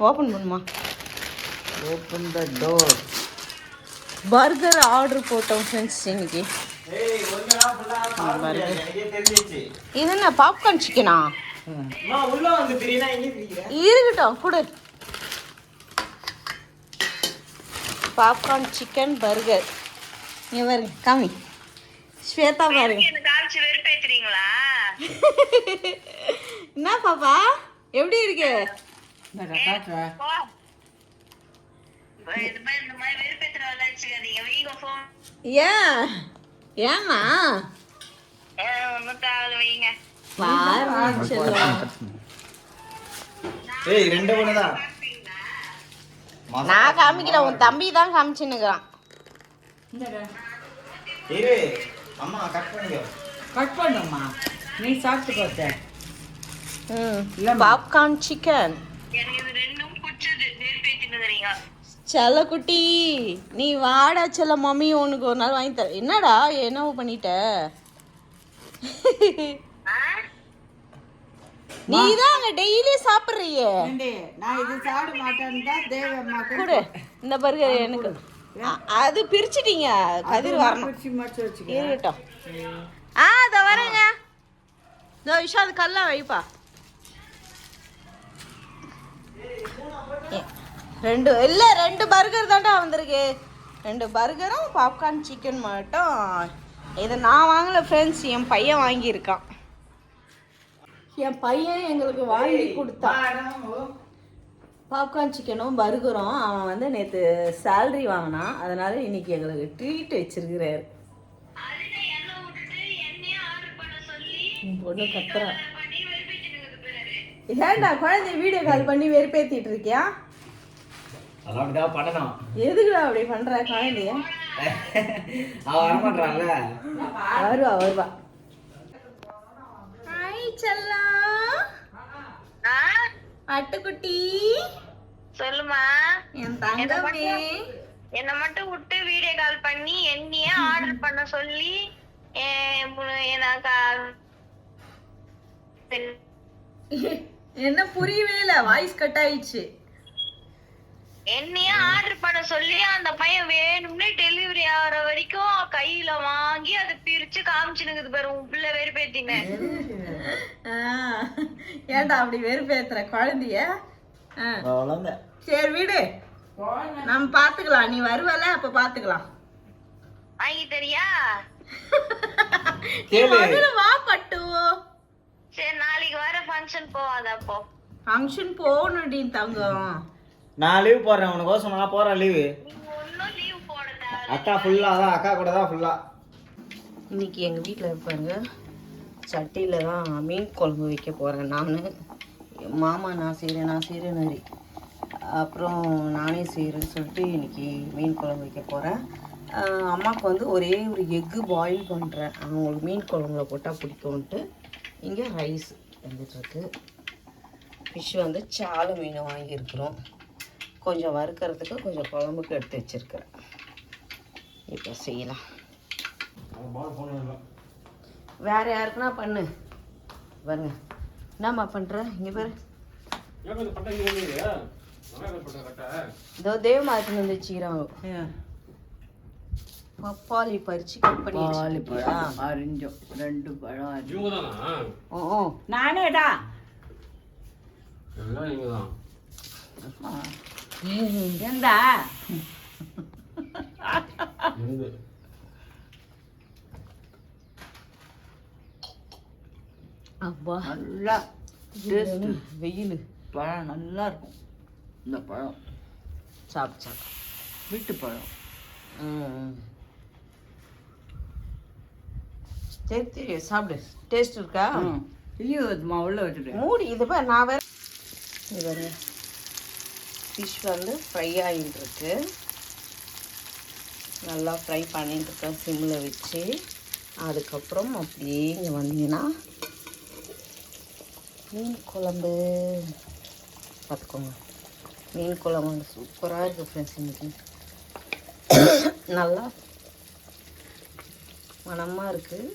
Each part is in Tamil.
ஓப்பன் பண்ணுமா? Open the door. Burger order போட்டோம் ஃப்ரெண்ட்ஸ் இன்னைக்கு. இது என்ன பாப்கார்ன் சிக்கனா? இருக்கட்டும் கொடு. Popcorn chicken burger. நீ பாருங்க காமி. ஸ்வேதா பாருங்க. என்ன பாப்பா எப்படி இருக்கு? ஏமா நான் காமிக்கிறேன். உன் தம்பி தான் காமிச்சுன்னுக்குறான். நீ சாப்பிட்டு பாப்கார்ன் சிக்கன். செல்ல குட்டி நீ வாடா செல்ல. மம்மி உனக்கு ஒரு நாள் வாங்கி தர. என்னடா என்னவோ பண்ணிட்ட? நீ தான் அங்க டெய்லி சாப்பிடுறியே. நான் இது சாப்பிட மாட்டேன்னு தான் தேவம்மா கொடு இந்த பர்கர் எனக்கு. அது பிரிச்சுட்டீங்க. கதிர் வரணும். இருக்கட்டும். அதை வரேங்க. இதோ விஷால் கல்லா வைப்பா. ரெண்டு பர்கர் தான்டா வந்திருக்கு. 2 பர்கரும் பாப்கார்ன் சிக்கன் மட்டும். இதை நான் வாங்கலை ஃப்ரெண்ட்ஸ், என் பையன் வாங்கியிருக்கான். என் பையன் எங்களுக்கு வாங்கி கொடுத்தான். பாப்கார்ன் சிக்கனும் பர்கரும் அவன் வந்து நேற்று சேல்ரி வாங்கினான். அதனால இன்னைக்கு எங்களுக்கு ட்ரீட் வச்சிருக்கிறாரு. பொண்ணு கத்துறா. ஏன்டா குழந்தை வீடியோ கால் பண்ணி வெறுப்பேத்திட்டு இருக்கியா? எதுக்குடா அப்படி பண்ற குழந்தைய? வருவா. ஹாய் செல்லா. அட்டுக்குட்டி சொல்லுமா. என் தங்கமே என்ன மட்டும் விட்டு வீடியோ கால் பண்ணி என்னையே ஆர்டர் பண்ண சொல்லி என்ன புரியவே இல்ல. வாய்ஸ் கட் ஆயிடுச்சு. என்னையே ஆர்டர் பண்ண சொல்லி அந்த பையன் வேணும்னே டெலிவரி ஆகிற வரைக்கும் கையில வாங்கி அதை பிரிச்சு காமிச்சுனுக்குது பாரு. உன் பிள்ளை வெறுப்பேத்தின. ஏன்டா அப்படி வெறுப்பேத்துற குழந்தைய? சரி விடு, நம்ம பாத்துக்கலாம். நீ வருவல அப்ப பாத்துக்கலாம். வாங்கி தெரியா? வா பட்டு. சரி நாளைக்கு வர ஃபங்க்ஷன் போவாத. அப்போ ஃபங்க்ஷன் போகணும்டி தங்கம். நான் லீவ் போடுறேன் உனக்கோசம். நான் போறேன் லீவு. ஒன்னும் லீவ் போடுறதா? அக்கா ஃபுல்லா தான், அக்கா கூட தான் ஃபுல்லா. இன்னைக்கு எங்கள் வீட்டில் இருப்பாங்க. சட்டியில் தான் மீன் குழம்பு வைக்க போகிறேன் நான். மாமா நான் செய்கிறேன். அப்புறம் நானே செய்கிறேன்னு சொல்லிட்டு இன்றைக்கி மீன் குழம்பு வைக்க போகிறேன். அம்மாவுக்கு வந்து ஒரே ஒரு எக்கு பாயில் பண்ணுறேன். அவங்களுக்கு மீன் குழம்புல போட்டால் பிடிக்கும்ன்ட்டு. இங்கே ரைஸ் வந்துட்டுருக்கு. ஃபிஷ் வந்து சால மீன் வாங்கியிருக்கிறோம். கொஞ்சம் வறுக்கிறதுக்கு கொஞ்சம் குழம்புக்கு எடுத்து வச்சுருக்கிறேன். இப்போ செய்யலாம். வேறு யாருக்குன்னா பண்ணு பாருங்க. என்னம்மா பண்ணுற? இங்கே பாரு. இதோ தேவமாத்துன்னு வந்து வச்சுக்கிறாங்க. பப்பாளி பறிச்சு கட் பண்ணி அரிஞ்சோம். 2 பழம். ஓ நானேடா. ஏண்டா அப்பா நல்லா டேஸ்ட். வெயில் பழம் நல்லா இருக்கும். இந்த பழம் சாப்பிட்டு வீட்டு பழம். சரி சாப்பிடு. டேஸ்ட் இருக்கா? ஐயோ உள்ள வச்சுட்டு மூடி. இது பாரு நான் வேற. இது பாருங்க ஃபிஷ் வந்து ஃப்ரை ஆகிட்டு இருக்கு. நல்லா ஃப்ரை பண்ணிட்டு இருக்கேன் சிம்மில் வச்சு. அதுக்கப்புறம் அப்படியே இங்கே வந்தீங்கன்னா மீன் குழம்பு பார்த்துக்கோங்க. மீன் குழம்பு சூப்பராக இருக்குது ஃப்ரெண்ட்ஸ். இன்னைக்கு நல்லா மணமாக இருக்குது.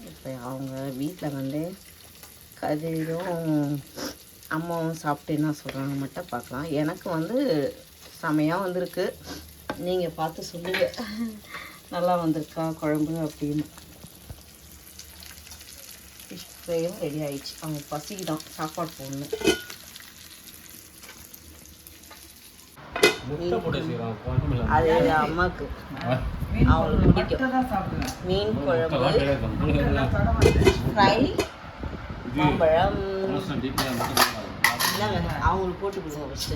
இப்போ அவங்க வீட்டில் வந்து கதிரும் அம்மாவும் சாப்பிட்டு என்ன சொல்கிறாங்க மட்டும் பார்க்கலாம். எனக்கு வந்து செமையாக வந்திருக்கு. நீங்கள் பார்த்து சொல்லுங்கள் நல்லா வந்திருக்கா குழம்பு அப்படின்னு. ஃபிஷ் ஃப்ரையும் ரெடி ஆயிடுச்சு. அவங்க பசிக்கு தான் சாப்பாடு போடணும். அது அம்மாவுக்கு அவங்களுக்கு பிடிக்கும். மீன் குழம்பு, ஃப்ரை, மாம்பழம். இல்லைங்க அவங்களுக்கு போட்டு கொடுங்க ஃபஸ்ட்டு.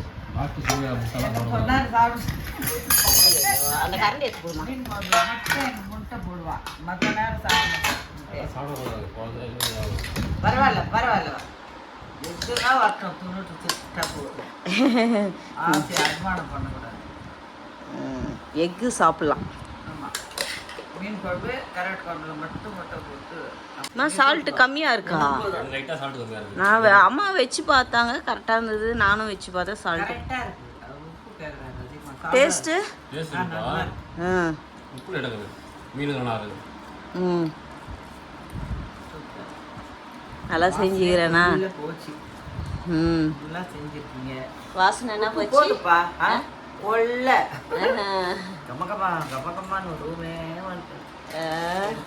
அந்த கரண்டி எடுத்து போடுமா. முட்டை போடுவா மற்ற நேரம் பரவாயில்ல பரவாயில்ல. எதுதான் வரட்டும் துணுட்டு திட்டா போடுவோம். ஆசை அனுமானம் பண்ணக்கூடாது. எக்கு சாப்பிட்லாம். ஆமாம், மீன் குழம்பு கரெக்ட் குழம்புல மட்டும் முட்டை போட்டு. அம்மா சால்ட்டு கம்மியாக இருக்கா? நான் அம்மா வச்சு பார்த்தாங்க கரெக்டாக இருந்தது. நானும் வச்சு பார்த்தேன் சால்ட்டு கரெக்டாக இருக்குது. உப்பு கேட்குறாங்க அதிகமாக. டேஸ்ட்டு ம் நல்லா செஞ்சுக்கிறேண்ணா. போச்சு ம் நல்லா செஞ்சுருக்கீங்க. வாசனை என்ன போச்சு? போதுப்பா. ஒல்ல கமகமா கமகமான்னு ஒரு ரூமே வந்துட்டு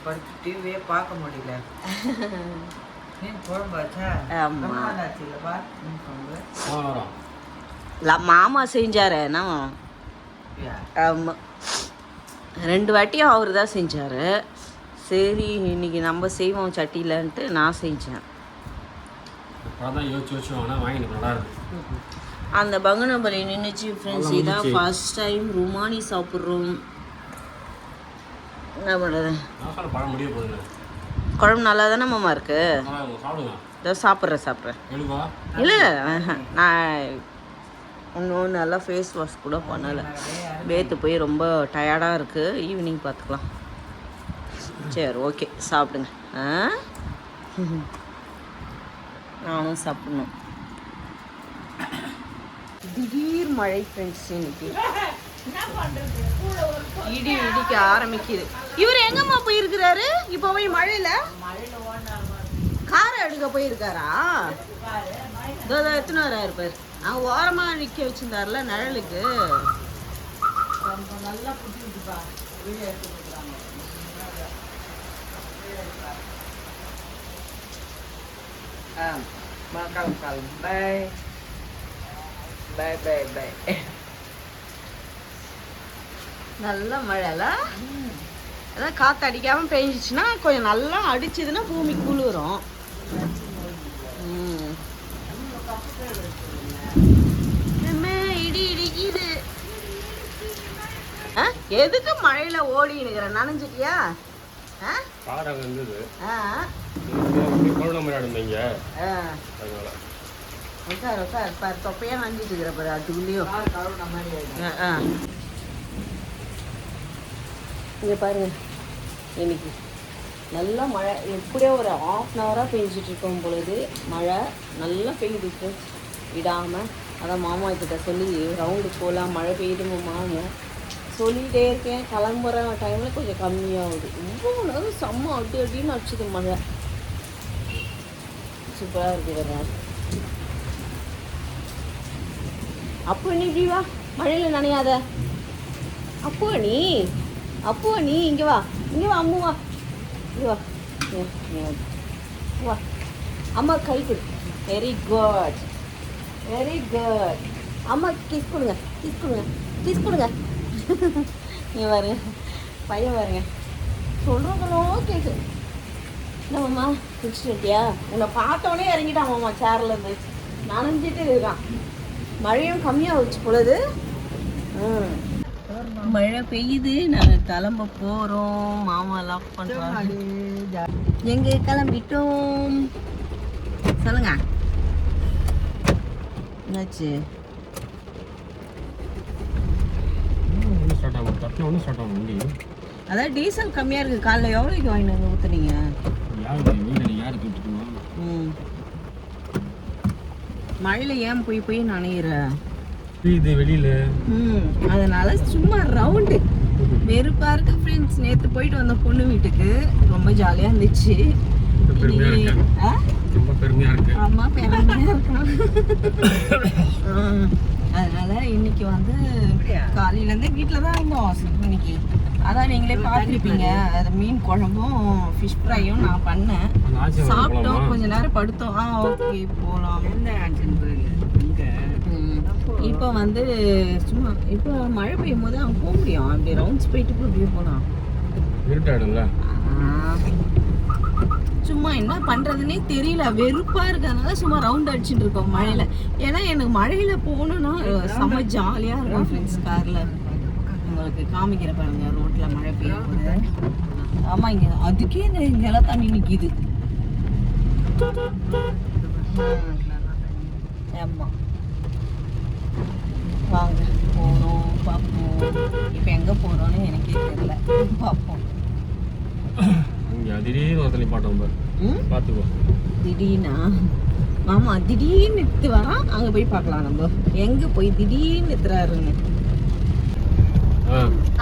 படுத்து டிவியே பார்க்க முடியல. மீன் குழம்பு ஆச்சா? ஆச்சு இல்லைப்பா மீன் குழம்பு. மாமா செஞ்சாரு என்ன? ஆமாம், 2 வாட்டியும் அவர் தான் செஞ்சார். சரி இன்னைக்கு நம்ம செய்வோம் சட்டியிலன்ட்டு நான் செஞ்சேன். அந்த பங்கனப்பள்ளி நின்றுச்சு ஃப்ரெண்ட்ஸ். இதான் ஃபர்ஸ்ட் டைம் ருமானி சாப்பிட்றோம். என்ன பண்ணுறது? குழம்பு நல்லா தானே மாமா இருக்கு. இதோ சாப்பிட்றேன். இல்லை நான் இன்னும் நல்லா ஃபேஸ் வாஷ் கூட பண்ணலை. வேத்து போய் ரொம்ப டயர்டாக இருக்குது. ஈவினிங் பார்த்துக்கலாம். சரி ஓகே சாப்பிடுங்க. நானும் சாப்பிடணும். திடீர் மழை ஃப்ரெண்ட்ஸ். இன்னைக்கு இடி இடிக்க ஆரம்பிக்குது. இவர் எங்கம்மா போயிருக்கிறாரு? இப்போ போய் மழையில காரை எடுக்க போயிருக்காரா? இதோ எத்தனை வராரு இருப்பார். நான் ஓரமாக நிற்க வச்சிருந்தாருல நிழலுக்கு. நல்லா பிடிச்சிருக்குப்பா. வீடியோ எடுத்து கொடுக்குறாங்க. காலம் பாய் பாய் பாய் பாய். நல்ல மழைல அதான் காற்று அடிக்காமல் பெஞ்சிச்சுன்னா கொஞ்சம் நல்லா அடிச்சதுன்னா பூமி குளிரும். இடி இடிக்குது. எதுக்கு மழையில ஓடி இருக்கிற? நனைஞ்சிட்டியா? தொப்பையா நனைஞ்சிட்டு இருக்கிற பாரு. அதுக்குள்ளேயும் இங்கே பாருங்க. இன்னைக்கு நல்லா மழை. எப்படியோ ஒரு 1/2 hour பெஞ்சிட்டு இருக்கோம் பொழுது மழை நல்லா பெய்யுது ஃப்ரெண்ட்ஸ் விடாமல். அதான் மாமா கிட்ட சொல்லி ரவுண்டு போகலாம், மழை பெய்யுதுமான்னு சொல்லிகிட்டே இருக்கேன். கிளம்புற டைமில் கொஞ்சம் கம்மியாகுது. இவ்வளோ நேரம் செம்ம அடி அடின்னு அடிச்சுது மழை. சூப்பராக இருக்குது. அப்போ நீ இப்படி வா, மழையில் நனையாத. அப்போ நீ இங்கே வா அம்மு வா, இங்கே வா வா. அம்மா கை கொடு. Very good. அம்மா கிஸ் கொடுங்க. நீங்கள் பாருங்க பையன் பாருங்க சொல்கிறதெல்லாம் கேட்குது. என்னம்மா குடிச்சிட்டியா? உன்னை பார்த்தோன்னே இறங்கிட்டான் மாமா சேர்லேருந்து. நனைஞ்சிட்டு இருக்கான். மழையும் கம்மியாக வச்சு பொழுது. மழை பெய்யுது. நாங்கள் கிளம்ப போகிறோம். மாமா லாக் பண்ணுறாங்க. எங்கே கிளம்பிட்டோம் சொல்லுங்க. என்னாச்சு? அதான் டீசல் கம்மியாக இருக்குது. காலைல எவ்வளோக்கு வாங்கிட்டு வந்து ஊற்றுனீங்க? மழையில் ஏன் போய் நனையிற வெளியில? அதனால சும்மா ரவுண்டு வெறுப்பா இருக்கு ஃப்ரெண்ட்ஸ். நேற்று போயிட்டு வந்த பொண்ணு வீட்டுக்கு ரொம்ப ஜாலியாக இருந்துச்சு. ரொம்ப பெருமையா இருக்கு. ஆமா பெருமையா இருக்கான். அதனால இன்னைக்கு வந்து காலையிலேருந்தே வீட்டில் தான் இருந்தோம். இன்னைக்கு அதான் நீங்களே பார்த்துருப்பீங்க. அது மீன் குழம்பும் ஃபிஷ் ஃப்ரையும் நான் பண்ணேன். சாப்பிட்டோம், கொஞ்ச நேரம் படுத்தோம். ஓகே போகலாம். இப்போ வந்து சும்மா இப்போ மழை பெய்யும் போது அவன் போக முடியும். அப்படி ரவுண்ட்ஸ் போயிட்டு அப்படியே போகலாம். சும்மா என்ன பண்றதுன்னே தெரியல, வெறுப்பா இருக்கிறதுனால சும்மா ரவுண்ட் அடிச்சுட்டு இருக்கோம் மழையில. ஏன்னா எனக்கு மழையில போகணும்னா செம்ம ஜாலியா இருக்கும் ஃப்ரெண்ட்ஸ். கார்ல உங்களுக்கு காமிக்கிற பாருங்க, ரோட்ல மழை பெய்யும் போது. ஆமா, இங்க அதுக்கே இங்கெல்லாம் தண்ணி நிக்குது. ஆமா, வாங்க போறோம் பார்ப்போம். இப்போ எங்க போறோம்னு எனக்கே தெரியல, பார்ப்போம். திடீர்னா ஆமா, திடீர்னு நிறுத்து வரான். அங்க போய் பார்க்கலாம். நம்ம எங்க போய் திடீர்னு நிறுத்துறாருன்னு.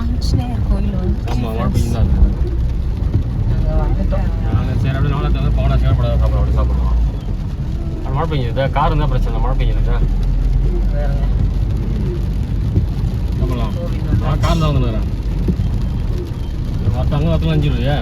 ஆஞ்சநேயர் கோயில் வந்து நாங்க வந்துட்டோம். மழை பெய்யுது, கார் இருந்தா பிரச்சனை. மழை பெய்யுதுக்கா கார் தான் வந்துடுறேன். மற்றவங்க 5 ரூபாயா?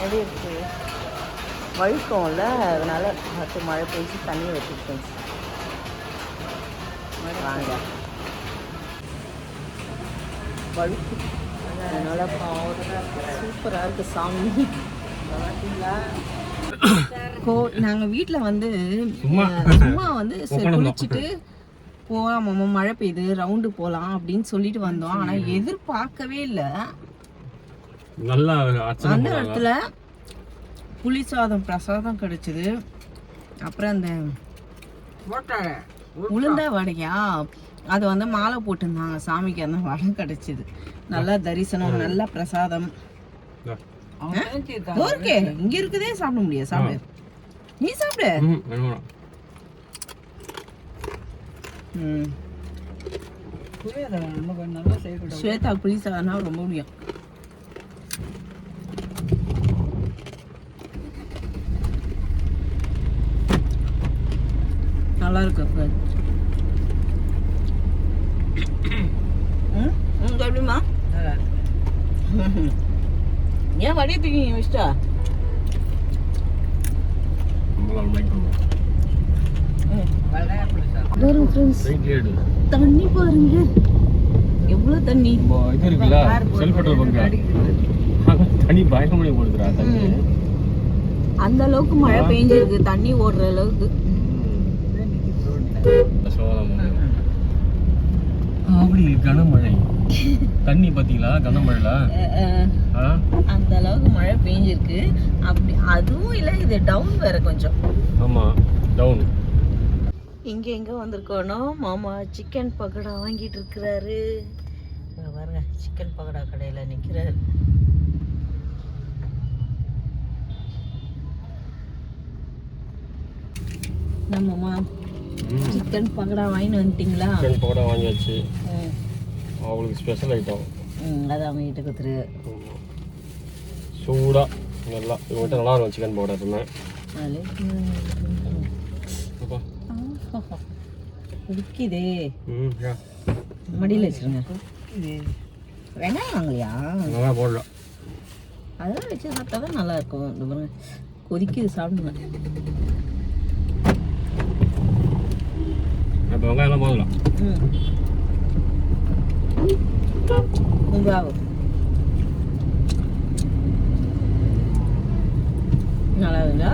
எப்படி இருக்கு, வழுக்கம்ல, அதனால அடுத்து மழை பெய்ஞ்சு தண்ணி வச்சுருக்கேன். வாங்க, வழுக்கு, அதனால சூப்பராக இருக்கு சாமி. நாங்கள் வீட்டில் வந்து சும்மா வந்து குளிச்சுட்டு போகலாம், மழை பெய்யுது ரவுண்டு போகலாம் அப்படின்னு சொல்லிட்டு வந்தோம். ஆனால் எதிர்பார்க்கவே இல்லை, அந்த இடத்துல புளி சாதம் பிரசாதம் கிடைச்சிது. அப்புறம் அந்த உளுந்த வடையா, அது வந்து மாலை போட்டிருந்தாங்க சாமிக்கு, அந்த வடை கிடைச்சிது. நல்லா தரிசனம், நல்ல பிரசாதம். ஓகே, இங்க இருக்குதே சாப்பிட முடியாது. சாப்பிடு, நீ சாப்பிடு. ஸ்வேதா புளி சாதம்னா ரொம்ப முடியும். நல்லா இருக்கு. எப்படிமா ஏன் வடிய தூக்கி வச்சிட்டா? தண்ணி பாருங்க, எவ்வளவு தண்ணி. அந்த அளவுக்கு மழை பெஞ்சிருக்கு, தண்ணி ஓடுற அளவுக்கு. அப்படி கனமழை தண்ணி பாத்தீங்களா? கனமழைல அந்த அளவுக்கு மழை பெஞ்சிருக்கு. அப்படி அதுவும் இல்லை, இது டவுன் வேற கொஞ்சம். ஆமா, டவுன். இங்க எங்க வந்திருக்கோனோ, மாமா சிக்கன் பக்கோடா வாங்கிட்டு இருக்கிறாரு. பாருங்க, சிக்கன் பக்கோடா கடையில நிக்கிறாரு. நம்மம்மா சிக்கன் பக்கோடா வாங்கிட்டு வந்துட்டீங்களா? சிக்கன் பக்கோடா வாங்கியாச்சு. அவங்களுக்கு ஸ்பெஷல் ஐட்டம். அது அவங்க கிட்ட கொடுத்துரு. சூடா நல்லா இவங்ககிட்ட நல்லா இருக்கும் சிக்கன் பக்கோடா. இருந்தேன் குடிக்குதே, மடியில் வச்சுருங்க. வெங்காயம் வாங்கலையா? போடல, அதெல்லாம் வச்சு சாப்பிட்டா தான் நல்லா இருக்கும். இந்த பாருங்க, கொதிக்குது, சாப்பிடுங்க. இப்போ வெங்காயம்லாம் போடலாம். நல்லா இருக்குங்களா?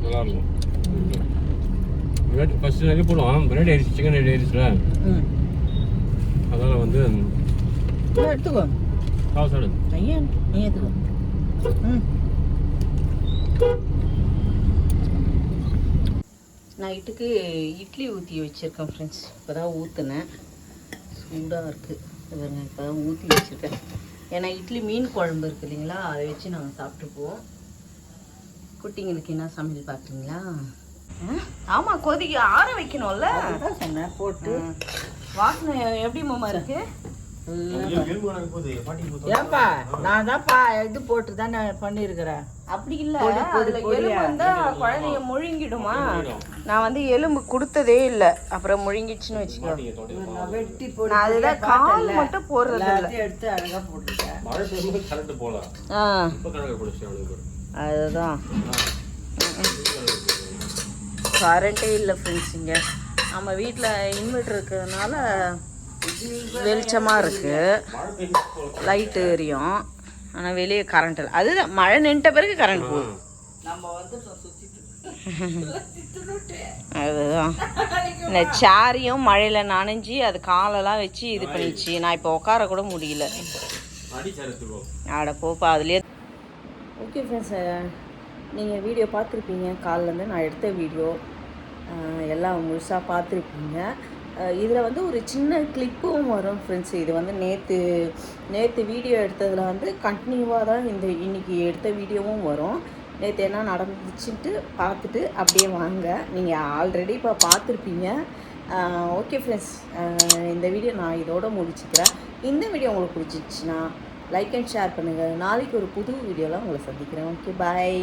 நல்லா இருக்கும். ஃபர்ஸ்ட் நிறைய போடுவோம், பிரெட் ஆயிடுச்சு, சிக்கன் ரெடி ஆயிடுச்சுல. அதனால வந்து எடுத்துக்கோ, சாப்பிடு. ஐயா நீ எடுத்துக்கோ. நைட்டுக்கு இட்லி ஊற்றி வச்சுருக்கேன் ஃப்ரெண்ட்ஸ். இப்போ தான் ஊற்றுனேன். சூடாக இருக்குது. பாருங்க இப்போ தான் ஊற்றி வச்சுருக்கேன். ஏன்னா இட்லி மீன் குழம்பு இருக்குது இல்லைங்களா, அதை வச்சு நாங்கள் சாப்பிட்டுக்குவோம். குட்டிங்களுக்கு என்ன சமையல் பார்க்குறீங்களா? ஆமாம், கொதிக்க ஆற வைக்கணும்ல. அதான் சொன்னேன் போட்டு. வாசனை எப்படி மாமா இருக்கு? ஏப்பா நான் தான்ப்பா இது போட்டு தானே பண்ணியிருக்கிறேன். அப்படி இல்லை, பொடி, அதில் பொடியா. எலும்பு வந்தால் குழந்தைங்க முழுங்கிடுமா? நான் வந்து எலும்பு கொடுத்ததே இல்லை, அப்புறம் முழுங்கிடுச்சுன்னு வச்சுக்கோ. நான் வெட்டி போட்டு நான் அதுதான் கால் மட்டும் போடுறது இல்லை. எல்லாத்தையும் எடுத்து அழகாக போட்டுட்டேன். மழை பெய்யும்போது கரண்ட் போல ஆ இப்போ கரண்ட் போடுச்சு அவனுக்கு. அதுதான் கரண்ட்டே இல்லை ஃப்ரெண்ட்ஸ். இங்கே நம்ம வீட்டில் இன்வெர்டர் இருக்கிறதுனால வெளிச்சமாக இருக்குது, மழை பெய்யும்போது லைட்டு எரியும். ஆனால் வெளியே கரண்ட் இல்லை. அதுதான் மழை நின்ற பிறகு கரண்ட் போகும். நம்ம வந்து சுற்றிட்டு அதுதான் இந்த சாரியும் மழையில் நனைஞ்சி அது காலெல்லாம் வச்சு இது பண்ணிச்சு. நான் இப்போ உட்கார கூட முடியல. அடிச்சறுத்துக்கோ. ஆட போப்பா அதுலேயே. ஓகே ஃப்ரெண்ட்ஸ், நீங்கள் வீடியோ பார்த்துருப்பீங்க. காலிலேருந்து நான் எடுத்த வீடியோ எல்லாம் முழுசாக பார்த்துருப்பீங்க. இதில் வந்து ஒரு சின்ன கிளிப்பும் வரும் ஃப்ரெண்ட்ஸ். இது வந்து நேற்று வீடியோ எடுத்ததில் வந்து கண்டினியூவாக தான் இன்றைக்கி எடுத்த வீடியோவும் வரும். நேற்று என்ன நடந்துச்சுன்ட்டு பார்த்துட்டு அப்படியே வாங்க. நீங்கள் ஆல்ரெடி இப்போ பார்த்துருப்பீங்க. ஓகே ஃப்ரெண்ட்ஸ், இந்த வீடியோ நான் இதோட முடிச்சுக்கிறேன். இந்த வீடியோ உங்களுக்கு பிடிச்சிச்சுன்னா லைக் அண்ட் ஷேர் பண்ணுங்கள். நாளைக்கு ஒரு புது வீடியோவில் உங்களை சந்திக்கிறேன். ஓகே, பாய்.